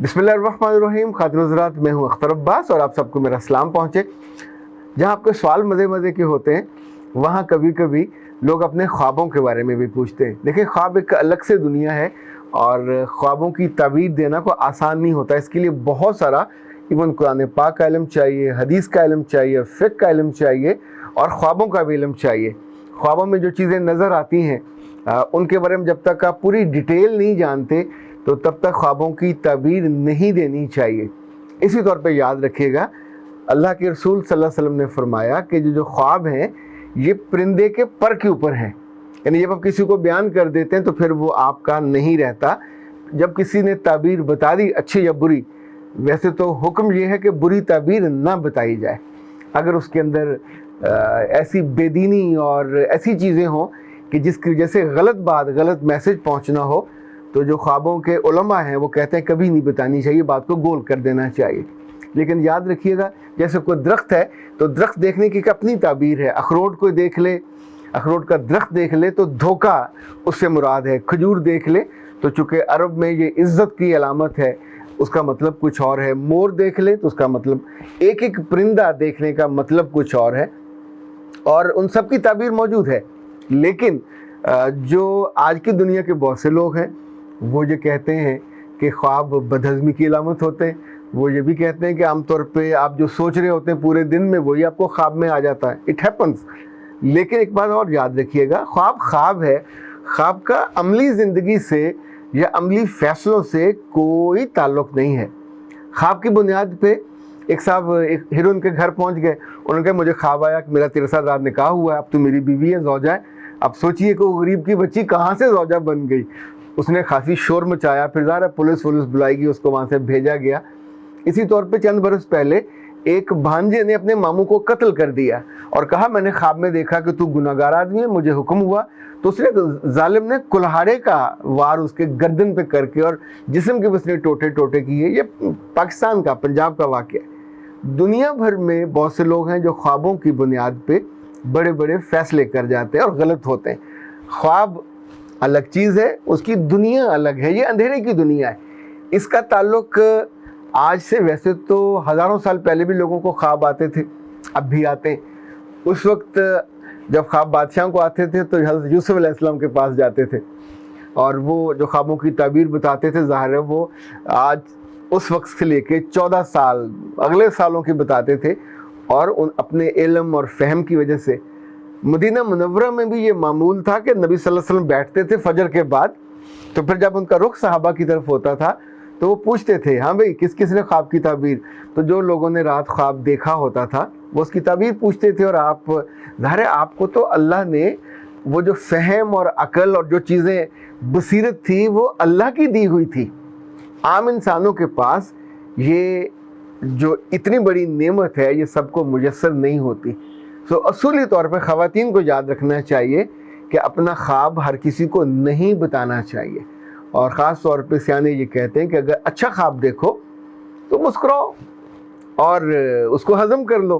बिस्मिल्लाहिर्रहमानिर्रहीम। खातिन हज़रात, मैं हूँ अख्तर अब्बास और आप सबको मेरा सलाम पहुँचे। जहाँ आपके सवाल मज़े मज़े के होते हैं, वहाँ कभी कभी लोग अपने ख्वाबों के बारे में भी पूछते हैं। देखिए, ख्वाब एक अलग से दुनिया है और ख्वाबों की ताबीर देना को आसान नहीं होता। इसके लिए बहुत सारा इवन कुरान पाक का इल्म चाहिए, हदीस का इल्म चाहिए, फ़िक़्ह का इल्म चाहिए और ख्वाबों का भी इल्म चाहिए। ख्वाबों में जो चीज़ें नज़र आती हैं उनके बारे में जब तक आप पूरी डिटेल नहीं जानते तो तब तक ख्वाबों की ताबीर नहीं देनी चाहिए। इसी तौर पे याद रखिएगा, अल्लाह के रसूल सल्लल्लाहु अलैहि वसल्लम ने फरमाया कि जो ख्वाब हैं ये परिंदे के पर के ऊपर हैं। यानी जब आप किसी को बयान कर देते हैं तो फिर वो आपका नहीं रहता। जब किसी ने ताबीर बता दी, अच्छी या बुरी, वैसे तो हुक्म ये है कि बुरी ताबीर ना बताई जाए। अगर उसके अंदर ऐसी बेदीनी और ऐसी चीज़ें हों कि जिसकी वजह से गलत बात, गलत मैसेज पहुंचना हो, तो जो ख्वाबों के उलमा हैं वो कहते हैं कभी नहीं बतानी चाहिए, बात को गोल कर देना चाहिए। लेकिन याद रखिएगा, जैसे कोई दरख्त है तो दरख्त देखने की अपनी ताबीर है। अखरोट को देख ले, अखरोट का दरख्त देख ले तो धोखा उससे मुराद है। खजूर देख ले तो चूँकि अरब में ये इज़्ज़त की अलामत है, उसका मतलब कुछ और है। मोर देख ले तो उसका मतलब, एक एक परिंदा देखने का मतलब कुछ और है और उन सब की ताबीर मौजूद है। लेकिन जो आज की दुनिया के बहुत से लोग हैं वो ये कहते हैं कि ख्वाब बदहज़मी की अलामत होते हैं। वो ये भी कहते हैं कि आमतौर पे आप जो सोच रहे होते हैं पूरे दिन में वही आपको ख्वाब में आ जाता है। It happens. लेकिन एक बात और याद रखिएगा, ख्वाब ख्वाब है। ख्वाब का अमली ज़िंदगी से या अमली फ़ैसलों से कोई ताल्लुक़ नहीं है। ख्वाब की बुनियाद पे एक साहब एक हीरोइन के घर पहुंच गए। उन्होंने कहा मुझे ख्वाब आया कि मेरा तेरे साथ रात निकाह हुआ है, अब तो मेरी बीवी है, ज़ौजा है। अब सोचिए कि वो गरीब की बच्ची कहाँ से ज़ौजा बन गई। उसने खासी शोर मचाया, फिर ज़ाहिर पुलिस बुलाएगी, उसको वहाँ से भेजा गया। इसी तौर पे चंद बरस पहले एक भांजे ने अपने मामू को कत्ल कर दिया और कहा मैंने ख्वाब में देखा कि तू गुनाहगार आदमी है, मुझे हुक्म हुआ। तो उसने, जालिम ने कुल्हाड़े का वार उसके गर्दन पे करके और जिस्म के उसने टोटे टोटे किए। ये पाकिस्तान का, पंजाब का वाक़या है। दुनिया भर में बहुत से लोग हैं जो ख्वाबों की बुनियाद पे बड़े बड़े फ़ैसले कर जाते हैं और गलत होते हैं। ख्वाब अलग चीज़ है, उसकी दुनिया अलग है। ये अंधेरे की दुनिया है। इसका ताल्लुक आज से वैसे तो हज़ारों साल पहले भी लोगों को ख्वाब आते थे, अब भी आते हैं। उस वक्त जब ख्वाब बादशाह को आते थे तो हज़रत यूसुफ अलैहिस्सलाम के पास जाते थे और वो जो ख्वाबों की ताबीर बताते थे, ज़ाहिर है वो आज उस वक्त से लेके 14 साल अगले सालों की बताते थे। और उन अपने इल्म और फ़हम की वजह से मदीना मुनव्वरा में भी ये मामूल था कि नबी सल्लल्लाहु अलैहि वसल्लम बैठते थे फजर के बाद, तो फिर जब उनका रुख सहाबा की तरफ होता था तो वो पूछते थे, हाँ भाई किस किस ने ख्वाब की ताबीर। तो जो लोगों ने रात ख्वाब देखा होता था वो उसकी ताबीर पूछते थे। और आप, ज़ाहिर है आपको तो अल्लाह ने वो जो फ़हम और अकल और जो चीज़ें बसीरत थी वो अल्लाह की दी हुई थी। आम इंसानों के पास ये जो इतनी बड़ी नेमत है ये सबको मुयस्सर नहीं होती। सो असूली तौर पर ख़वातीन को याद रखना चाहिए कि अपना ख्वाब हर किसी को नहीं बताना चाहिए। और ख़ास तौर पे सियाने ये कहते हैं कि अगर अच्छा ख्वाब देखो तो मुस्कुराओ और उसको हज़म कर लो।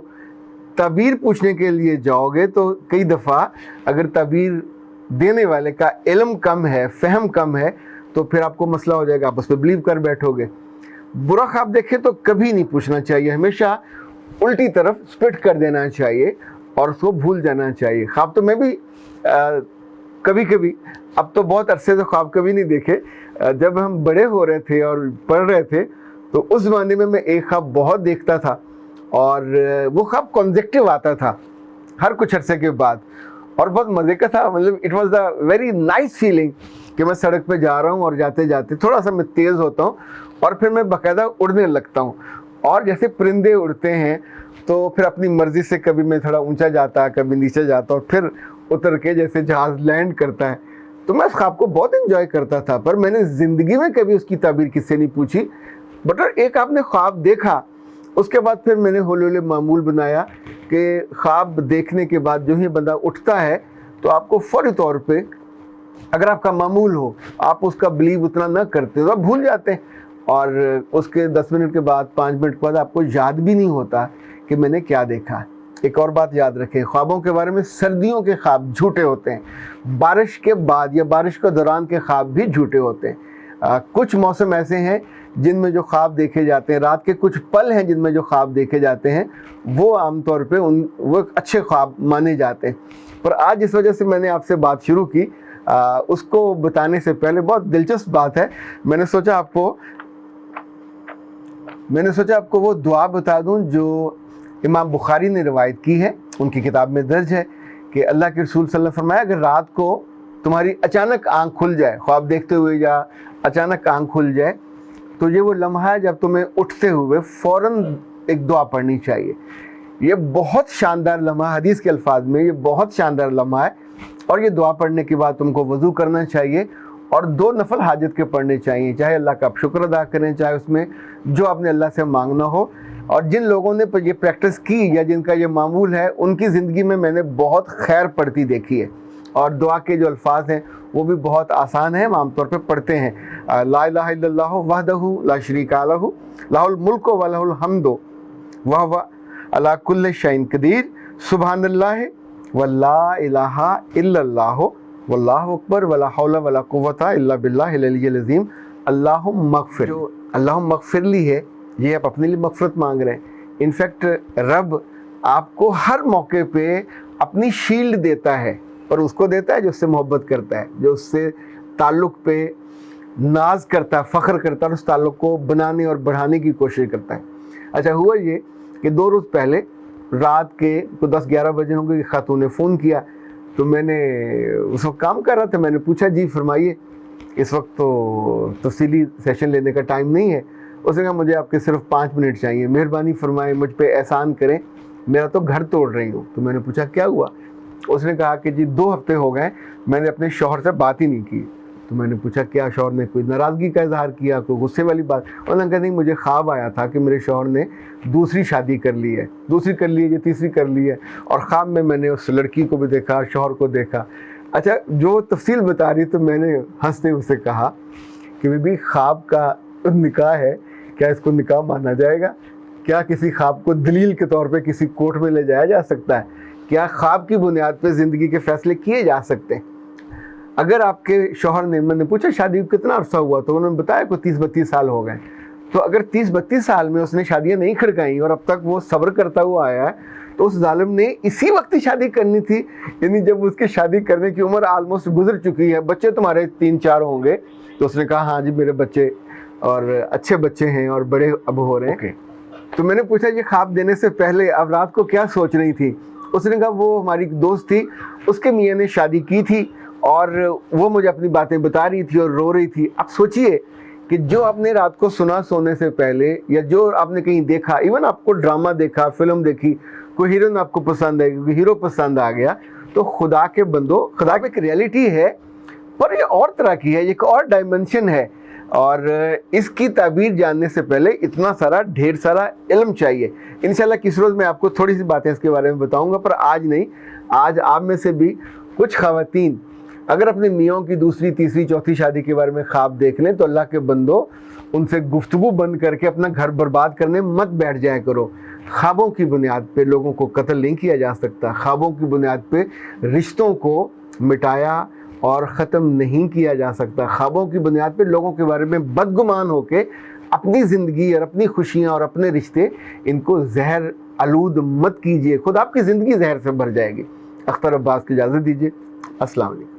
ताबीर पूछने के लिए जाओगे तो कई दफ़ा अगर ताबीर देने वाले का इल्म कम है, फ़हम कम है, तो फिर आपको मसला हो जाएगा, आप उस पर बिलीव कर बैठोगे। बुरा ख्वाब देखे तो कभी नहीं पूछना चाहिए, हमेशा उल्टी तरफ स्प्लिट कर देना चाहिए और उसको भूल जाना चाहिए। ख्वाब तो मैं भी कभी कभी, अब तो बहुत अरसे से ख्वाब कभी नहीं देखे। जब हम बड़े हो रहे थे और पढ़ रहे थे तो उस ज़माने में मैं एक ख्वाब बहुत देखता था और वो ख्वाब कॉन्जेक्टिव आता था हर कुछ अरसे के बाद और बहुत मज़े का था। मतलब it was the very nice feeling कि मैं सड़क पे जा रहा हूँ और जाते जाते थोड़ा सा मैं तेज़ होता हूँ और फिर मैं बाकायदा उड़ने लगता हूँ। और जैसे परिंदे उड़ते हैं तो फिर अपनी मर्ज़ी से कभी मैं थोड़ा ऊंचा जाता, कभी नीचे जाता और फिर उतर के जैसे जहाज़ लैंड करता है। तो मैं उस ख्वाब को बहुत एंजॉय करता था, पर मैंने ज़िंदगी में कभी उसकी ताबीर किससे नहीं पूछी। बट एक आपने ख्वाब देखा, उसके बाद फिर मैंने हौले हौले मामूल बनाया कि ख्वाब देखने के बाद जो ही बंदा उठता है तो आपको फ़ौरी तौर पे, अगर आपका मामूल हो, आप उसका बिलीव उतना ना करते तो आप भूल जाते हैं और उसके 10 मिनट के बाद, 5 मिनट के बाद आपको याद भी नहीं होता कि मैंने क्या देखा। एक और बात याद रखें, ख्वाबों के बारे में, सर्दियों के ख्वाब झूठे होते हैं, बारिश के बाद या बारिश के दौरान के ख्वाब भी झूठे होते हैं। کچھ موسم ایسے ہیں جن میں جو خواب دیکھے جاتے ہیں، رات کے کچھ پل ہیں جن میں جو خواب دیکھے جاتے ہیں، وہ عام طور پہ وہ اچھے خواب مانے جاتے ہیں۔ پر آج جس وجہ سے میں نے آپ سے بات شروع کی، اس کو بتانے سے پہلے بہت دلچسپ بات ہے، میں نے سوچا آپ کو وہ دعا بتا دوں جو امام بخاری نے روایت کی ہے، ان کی کتاب میں درج ہے کہ اللہ کے رسول صلی اللہ علیہ وسلم فرمایا اگر رات کو تمہاری اچانک آنکھ کھل جائے، خواب دیکھتے ہوئے یا اچانک آنکھ کھل جائے، تو یہ وہ لمحہ ہے جب تمہیں اٹھتے ہوئے فوراً ایک دعا پڑھنی چاہیے۔ یہ بہت شاندار لمحہ، حدیث کے الفاظ میں یہ بہت شاندار لمحہ ہے، اور یہ دعا پڑھنے کے بعد تم کو وضو کرنا چاہیے اور 2 نفل حاجت کے پڑھنے چاہیے، چاہے اللہ کا آپ شکر ادا کریں، چاہے اس میں جو آپ نے اللہ سے مانگنا ہو۔ اور جن لوگوں نے یہ پریکٹس کی یا جن کا یہ معمول ہے، ان کی زندگی میں نے بہت خیر پڑتی دیکھی ہے، اور دعا کے جو الفاظ ہیں وہ بھی بہت آسان ہیں، ہم عام طور پہ پڑھتے ہیں لا الہ الا اللہ وحدہ لا شریک لہ لہ الملک و لہ الحمد وہو علی کل شیء قدیر سبحان اللہ ولا الہ الا اللہ واللہ اکبر ولا حول ولا قوۃ الا باللہ العلی العظیم اللہم اغفر۔ جو اللہم اغفر لی ہے، یہ آپ اپنے لیے مغفرت مانگ رہے ہیں۔ انفیکٹ رب آپ کو ہر موقع پہ اپنی شیلڈ دیتا ہے، اور اس کو دیتا ہے جو اس سے محبت کرتا ہے، جو اس سے تعلق پہ ناز کرتا ہے، فخر کرتا ہے، اور اس تعلق کو بنانے اور بڑھانے کی کوشش کرتا ہے۔ اچھا، ہوا یہ کہ 2 روز پہلے رات کے 10-11 بجے ہوں گے کہ خاتون نے فون کیا، تو میں نے اس وقت کام کر رہا تھا، میں نے پوچھا جی فرمائیے، اس وقت تو تفصیلی سیشن لینے کا ٹائم نہیں ہے۔ اس نے کہا مجھے آپ کے صرف 5 منٹ چاہیے، مہربانی فرمائیں، مجھ پہ احسان کریں، میرا تو گھر توڑ رہی ہوں۔ تو میں نے پوچھا کیا ہوا؟ اس نے کہا کہ جی 2 ہفتے ہو گئے میں نے اپنے شوہر سے بات ہی نہیں کی۔ تو میں نے پوچھا کیا شوہر نے کوئی ناراضگی کا اظہار کیا، کوئی غصے والی بات؟ انہوں نے کہا نہیں، مجھے خواب آیا تھا کہ میرے شوہر نے دوسری شادی کر لی ہے، دوسری کر لی ہے، یہ تیسری کر لی ہے، اور خواب میں نے اس لڑکی کو بھی دیکھا، شوہر کو دیکھا۔ اچھا، جو تفصیل بتا رہی تو میں نے ہنستے اسے کہا کہ بھی خواب کا نکاح ہے، کیا اس کو نکاح مانا جائے گا؟ کیا کسی خواب کو دلیل کے طور پہ کسی کورٹ میں لے جایا جا سکتا ہے؟ کیا خواب کی بنیاد پہ زندگی کے فیصلے کیے جا سکتے ہیں؟ اگر آپ کے شوہر نے، میں نے پوچھا شادی کو کتنا عرصہ ہوا، تو انہوں نے بتایا کوئی 30-32 سال ہو گئے۔ تو اگر 30-32 سال میں اس نے شادیاں نہیں کھڑکائیں اور اب تک وہ صبر کرتا ہوا آیا ہے، تو اس ظالم نے اسی وقت ہی شادی کرنی تھی، یعنی جب اس کی شادی کرنے کی عمر آلموسٹ گزر چکی ہے۔ بچے تمہارے 3-4 ہوں گے؟ تو اس نے کہا ہاں جی میرے بچے، اور اچھے بچے ہیں اور بڑے اب ہو رہے ہیں۔ تو میں نے پوچھا یہ خواب دینے سے پہلے اب رات کو کیا سوچ رہی تھی؟ اس نے کہا وہ ہماری دوست تھی، اس کے میاں نے شادی کی تھی، اور وہ مجھے اپنی باتیں بتا رہی تھی اور رو رہی تھی۔ اب سوچئے کہ جو آپ نے رات کو سنا سونے سے پہلے، یا جو آپ نے کہیں دیکھا، ایون آپ کو ڈرامہ دیکھا، فلم دیکھی، کوئی ہیروئن آپ کو پسند ہے، کوئی ہیرو پسند آ گیا، تو خدا کے بندو، خدا کی ایک ریئلٹی ہے، پر یہ اور طرح کی ہے، یہ ایک اور ڈائمنشن ہے، اور اس کی تعبیر جاننے سے پہلے اتنا سارا ڈھیر سارا علم چاہیے۔ انشاءاللہ کس روز میں آپ کو تھوڑی سی باتیں اس کے بارے میں بتاؤں گا، پر آج نہیں۔ آج آپ میں سے بھی کچھ خواتین اگر اپنے میاں کی 2ری 3ری 4تھی شادی کے بارے میں خواب دیکھ لیں، تو اللہ کے بندو ان سے گفتگو بند کر کے اپنا گھر برباد کرنے مت بیٹھ جایا کرو۔ خوابوں کی بنیاد پہ لوگوں کو قتل نہیں کیا جا سکتا، خوابوں کی بنیاد پہ رشتوں کو مٹایا اور ختم نہیں کیا جا سکتا، خوابوں کی بنیاد پہ لوگوں کے بارے میں بدگمان ہو کے اپنی زندگی اور اپنی خوشیاں اور اپنے رشتے ان کو زہر آلود مت کیجیے، خود آپ کی زندگی زہر سے بھر جائے گی۔ اختر عباس کی اجازت دیجیے، السلام علیکم۔